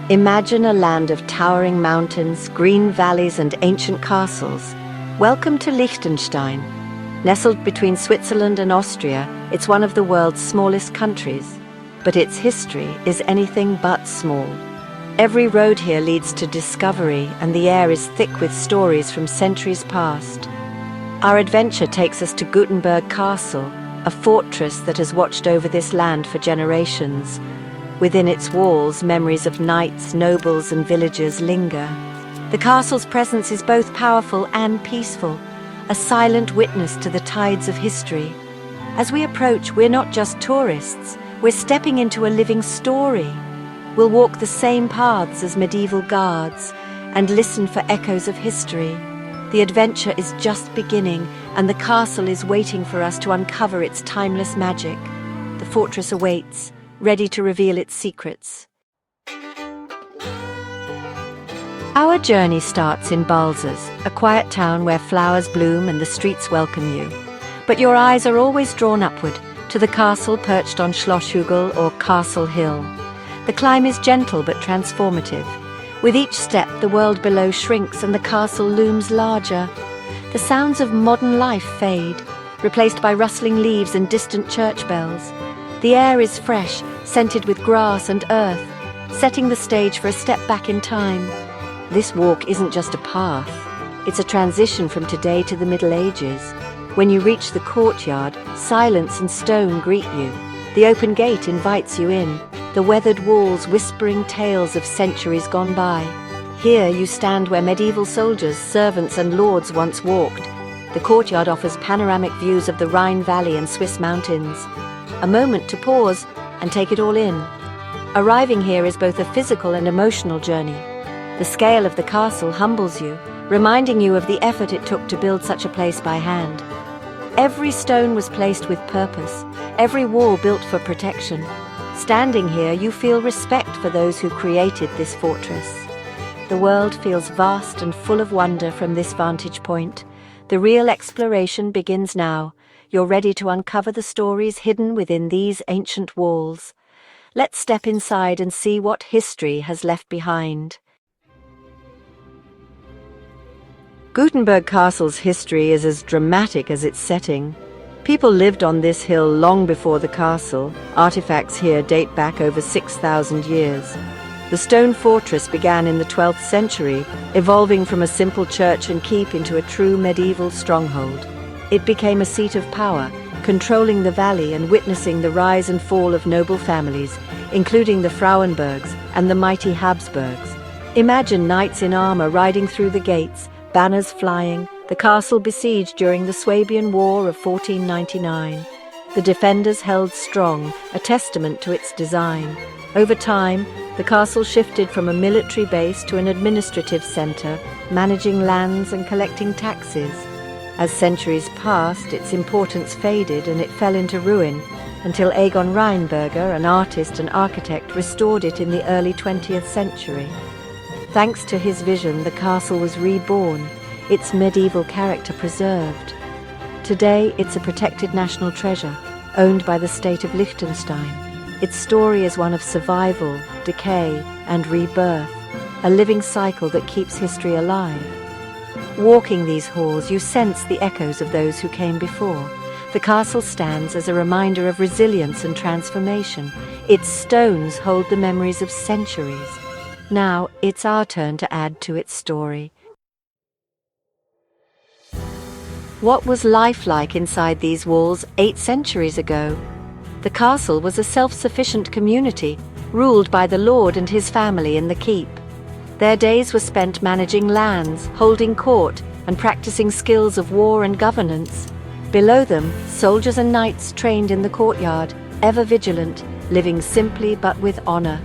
Imagine a land of towering mountains, green valleys, and ancient castles. Welcome to Liechtenstein. Nestled between Switzerland and Austria, it's one of the world's smallest countries. But its history is anything but small. Every road here leads to discovery, and the air is thick with stories from centuries past. Our adventure takes us to Gutenberg Castle, a fortress that has watched over this land for generations. Within its walls, memories of knights, nobles, and villagers linger. The castle's presence is both powerful and peaceful, a silent witness to the tides of history. As we approach, we're not just tourists, we're stepping into a living story. We'll walk the same paths as medieval guards and listen for echoes of history. The adventure is just beginning, and the castle is waiting for us to uncover its timeless magic. The fortress awaits, ready to reveal its secrets. Our journey starts in Balzers, a quiet town where flowers bloom and the streets welcome you. But your eyes are always drawn upward, to the castle perched on Schlosshügel or Castle Hill. The climb is gentle but transformative. With each step, the world below shrinks and the castle looms larger. The sounds of modern life fade, replaced by rustling leaves and distant church bells. The air is fresh, scented with grass and earth, setting the stage for a step back in time. This walk isn't just a path, it's a transition from today to the Middle Ages. When you reach the courtyard, silence and stone greet you. The open gate invites you in, the weathered walls whispering tales of centuries gone by. Here you stand where medieval soldiers, servants and lords once walked. The courtyard offers panoramic views of the Rhine Valley and Swiss mountains. A moment to pause and take it all in. Arriving here is both a physical and emotional journey. The scale of the castle humbles you, reminding you of the effort it took to build such a place by hand. Every stone was placed with purpose, every wall built for protection. Standing here, you feel respect for those who created this fortress. The world feels vast and full of wonder from this vantage point. The real exploration begins now. You're ready to uncover the stories hidden within these ancient walls. Let's step inside and see what history has left behind. Gutenberg Castle's history is as dramatic as its setting. People lived on this hill long before the castle. Artifacts here date back over 6,000 years. The stone fortress began in the 12th century, evolving from a simple church and keep into a true medieval stronghold. It became a seat of power, controlling the valley and witnessing the rise and fall of noble families, including the Frauenbergs and the mighty Habsburgs. Imagine knights in armor riding through the gates, banners flying, the castle besieged during the Swabian War of 1499. The defenders held strong, a testament to its design. Over time, the castle shifted from a military base to an administrative center, managing lands and collecting taxes. As centuries passed, its importance faded and it fell into ruin, until Egon Reinberger, an artist and architect, restored it in the early 20th century. Thanks to his vision, the castle was reborn, its medieval character preserved. Today, it's a protected national treasure, owned by the state of Liechtenstein. Its story is one of survival, decay, and rebirth, a living cycle that keeps history alive. Walking these halls, you sense the echoes of those who came before. The castle stands as a reminder of resilience and transformation. Its stones hold the memories of centuries. Now, it's our turn to add to its story. What was life like inside these walls 8 centuries ago? The castle was a self-sufficient community, ruled by the lord and his family in the keep. Their days were spent managing lands, holding court, and practicing skills of war and governance. Below them, soldiers and knights trained in the courtyard, ever vigilant, living simply but with honor.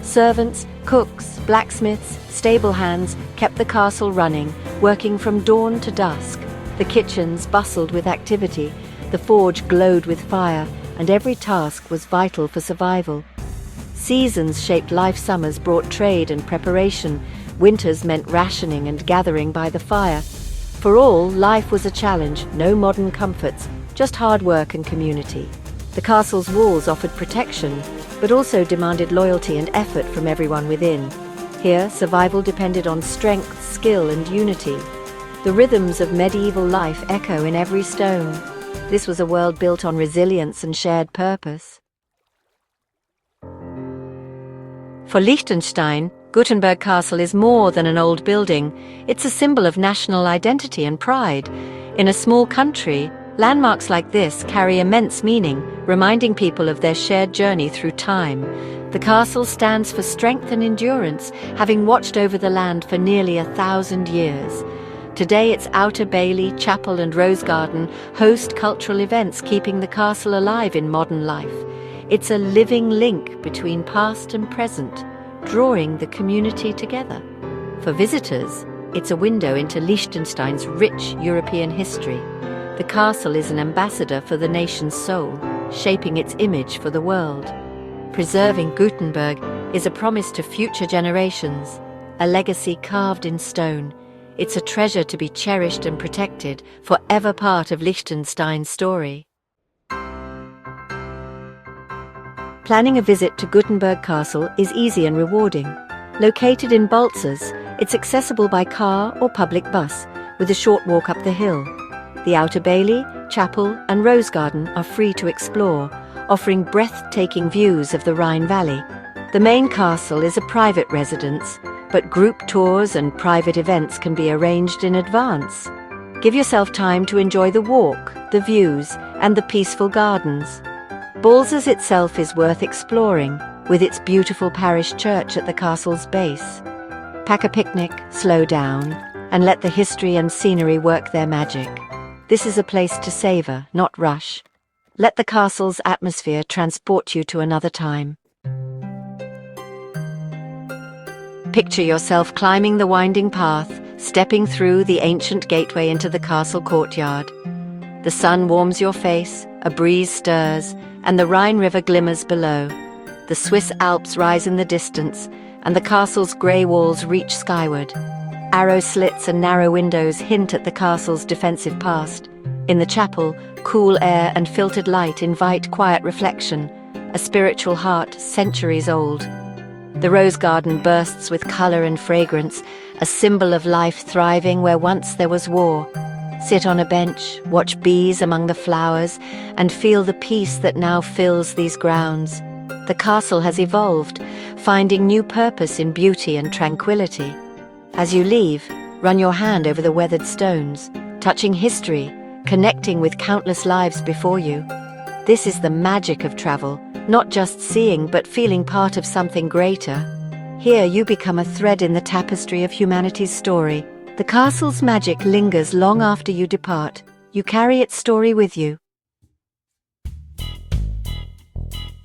Servants, cooks, blacksmiths, stable hands kept the castle running, working from dawn to dusk. The kitchens bustled with activity, the forge glowed with fire, and every task was vital for survival. Seasons shaped life. Summers brought trade and preparation. Winters meant rationing and gathering by the fire. For all, life was a challenge, no modern comforts, just hard work and community. The castle's walls offered protection, but also demanded loyalty and effort from everyone within. Here, survival depended on strength, skill, and unity. The rhythms of medieval life echo in every stone. This was a world built on resilience and shared purpose. For Liechtenstein, Gutenberg Castle is more than an old building. It's a symbol of national identity and pride. In a small country, landmarks like this carry immense meaning, reminding people of their shared journey through time. The castle stands for strength and endurance, having watched over the land for nearly 1,000 years. Today, its outer bailey, chapel, and rose garden host cultural events, keeping the castle alive in modern life. It's a living link between past and present, drawing the community together. For visitors, it's a window into Liechtenstein's rich European history. The castle is an ambassador for the nation's soul, shaping its image for the world. Preserving Gutenberg is a promise to future generations, a legacy carved in stone. It's a treasure to be cherished and protected, forever part of Liechtenstein's story. Planning a visit to Gutenberg Castle is easy and rewarding. Located in Balzers, it's accessible by car or public bus, with a short walk up the hill. The outer bailey, chapel, and rose garden are free to explore, offering breathtaking views of the Rhine Valley. The main castle is a private residence, but group tours and private events can be arranged in advance. Give yourself time to enjoy the walk, the views, and the peaceful gardens. Balzers itself is worth exploring, with its beautiful parish church at the castle's base. Pack a picnic, slow down, and let the history and scenery work their magic. This is a place to savor, not rush. Let the castle's atmosphere transport you to another time. Picture yourself climbing the winding path, stepping through the ancient gateway into the castle courtyard. The sun warms your face, a breeze stirs, and the Rhine River glimmers below. The Swiss Alps rise in the distance, and the castle's grey walls reach skyward. Arrow slits and narrow windows hint at the castle's defensive past. In the chapel, cool air and filtered light invite quiet reflection, a spiritual heart centuries old. The rose garden bursts with colour and fragrance, a symbol of life thriving where once there was war. Sit on a bench, watch bees among the flowers, and feel the peace that now fills these grounds. The castle has evolved, finding new purpose in beauty and tranquility. As you leave, run your hand over the weathered stones, touching history, connecting with countless lives before you. This is the magic of travel, not just seeing but feeling part of something greater. Here you become a thread in the tapestry of humanity's story. The castle's magic lingers long after you depart. You carry its story with you.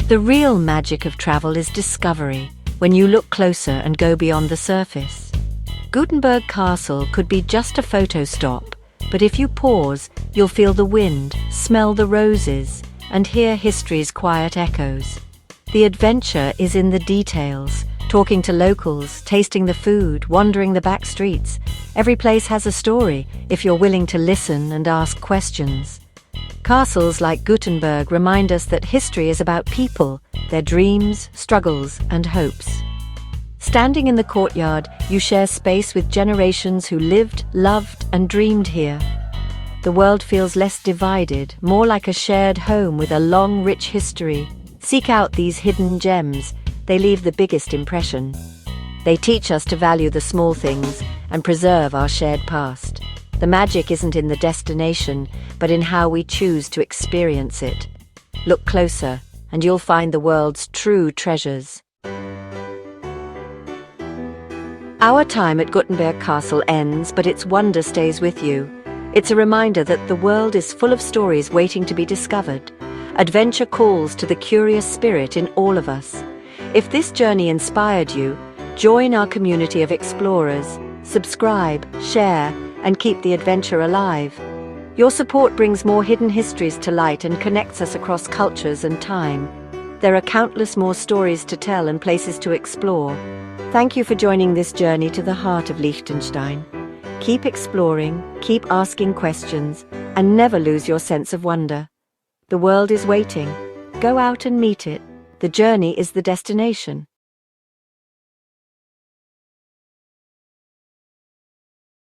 The real magic of travel is discovery, when you look closer and go beyond the surface. Gutenberg Castle could be just a photo stop, but if you pause, you'll feel the wind, smell the roses, and hear history's quiet echoes. The adventure is in the details, talking to locals, tasting the food, wandering the back streets. Every place has a story, if you're willing to listen and ask questions. Castles like Gutenberg remind us that history is about people, their dreams, struggles, and hopes. Standing in the courtyard, you share space with generations who lived, loved, and dreamed here. The world feels less divided, more like a shared home with a long, rich history. Seek out these hidden gems. They leave the biggest impression. They teach us to value the small things and preserve our shared past. The magic isn't in the destination, but in how we choose to experience it. Look closer, and you'll find the world's true treasures. Our time at Gutenberg Castle ends, but its wonder stays with you. It's a reminder that the world is full of stories waiting to be discovered. Adventure calls to the curious spirit in all of us. If this journey inspired you, join our community of explorers. Subscribe, share, and keep the adventure alive. Your support brings more hidden histories to light and connects us across cultures and time. There are countless more stories to tell and places to explore. Thank you for joining this journey to the heart of Liechtenstein. Keep exploring, keep asking questions, and never lose your sense of wonder. The world is waiting. Go out and meet it. The journey is the destination.